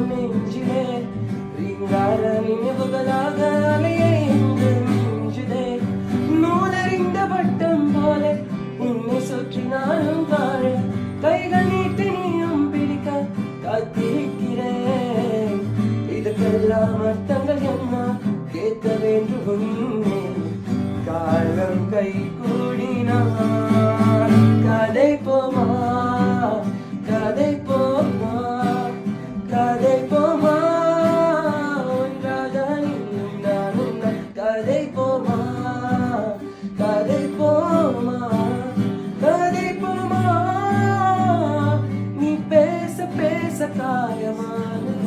நெஞ்சிலே ரீங்கார நினைவுகளாக அலையே இங்கு மிஞ்சுதே நூலறிந்த பட்டம் போல உன்னை சுற்றி நானும் வாழ கைகள் நீட்டி நீயும் பிடிக்க காத்திருக்கிறேன் இதுக்கெல்லாம் அர்த்தம்